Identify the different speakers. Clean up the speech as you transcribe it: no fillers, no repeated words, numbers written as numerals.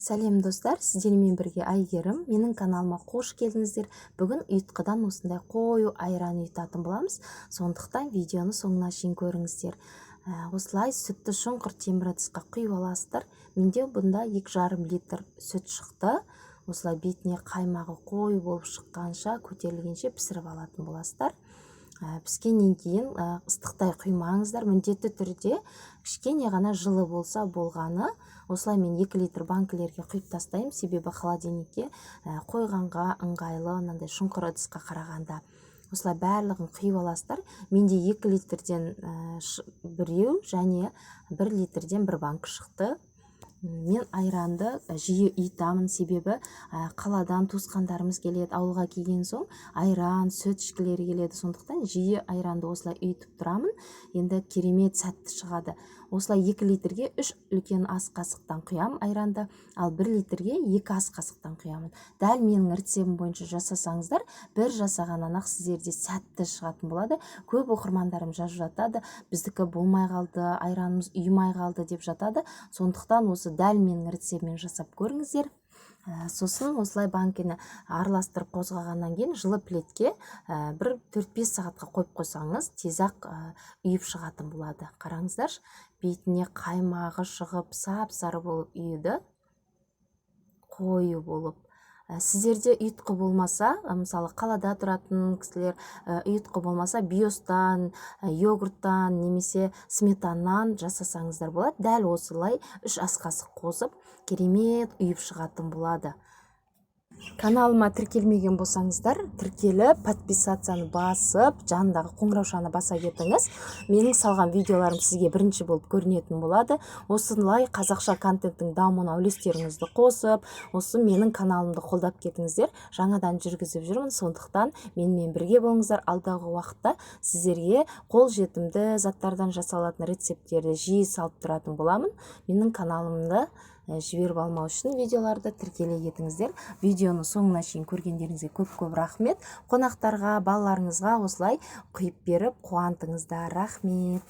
Speaker 1: Сәлем достар, сіздермен бірге Айгерім. Менің каналыма қош келдіңіздер. Бүгін ұйытқыдан осындай қою айран ұйытатын боламыз. Сондықтан видеоны соңына шейін көріңіздер. Осылай сүтті шұңқыр темір ыдысқа құйып аласыздар. Менде бұнда 2,5 литр сүт шықты. Осылай бетіне қаймағы қою болып шыққанша, көтерілгенше пісіріп алатын боласыздар. Піскеннен кейін ыстықтай құймаңыздар, міндетті түрде кішкене ғана жылы болса болғаны. Осылай мен 2 литр банкілерге құйып тастаймын, себебі холодильникке қойғанға ыңғайлы, мынандай шұңқыр ыдысқа қарағанда. Осылай барлығын құйып аласыздар. Менде 2 литрден біреу және 1 литрден бір банк шықты. Мен айранды жиі ұйытамын, себебі қаладан туысқандарымыз келеді, ауылға келген соң айран, сүт ішкілері келеді. Сондықтан жиі айранды осылай ұйытып тұрамын. Енді керемет сәтті шығады. Осылай 2 литрге 3 үлкен ас қасықтан құямын айранды, ал 1 литрге 2 ас қасықтан құямын. Дәл менің рецептім бойынша жасасаңыздар, бір жасағаннан ақ сіздерде сәтті шығатын болады. Көп оқырмандарым жазып жатады, біздікі болмай қалды, айранымыз ұйымай қалды деп жатады. Сондықтан осы дәл менің рецептіммен жасап көріңіздер. Сосын осылай банкені араластырып қозғағаннан кейін жылы плетке бір 4-5 сағатқа қойып қойсаңыз, тез-ақ үйіп шығатын болады. Қараңыздар, бетіне қаймағы шығып, сап-сары болып үйді, қою болып. Сіздерде ұйытқы болмаса, мысалы қалада тұратын кісілер ұйытқы болмаса, биостан, йогурттан немесе сметаннан жасасаңыздар болады. Дәл осылай 3 ас қасық қосып, керемет үйіп шығатын болады. Каналыма тіркелмеген болсаңыздар, тіркеліп, подписацияны басып, жанындағы қоңыраушаны баса кетіңіз. Менің салған видеоларым сізге бірінші болып көрінетін болады. Осылай қазақша контенттің дамуына үлестеріңізді қосып, осы менің каналымды қолдап кетіңіздер. Жаңадан жүргізіп жүрмін, сондықтан менімен бірге болыңыздар. Алдағы уақытта сіздерге қолжетімді заттардан жасалатын рецепттерді жиі салып тұратын боламын. Менің каналымды жіберіп алмау үшін видеоларды тіркеле кетіңіздер. Видеоны соңына шейін көргендеріңізге көп-көп рахмет. Қонақтарға, балаларыңызға осылай құйып беріп қуантыңыздар. Рахмет.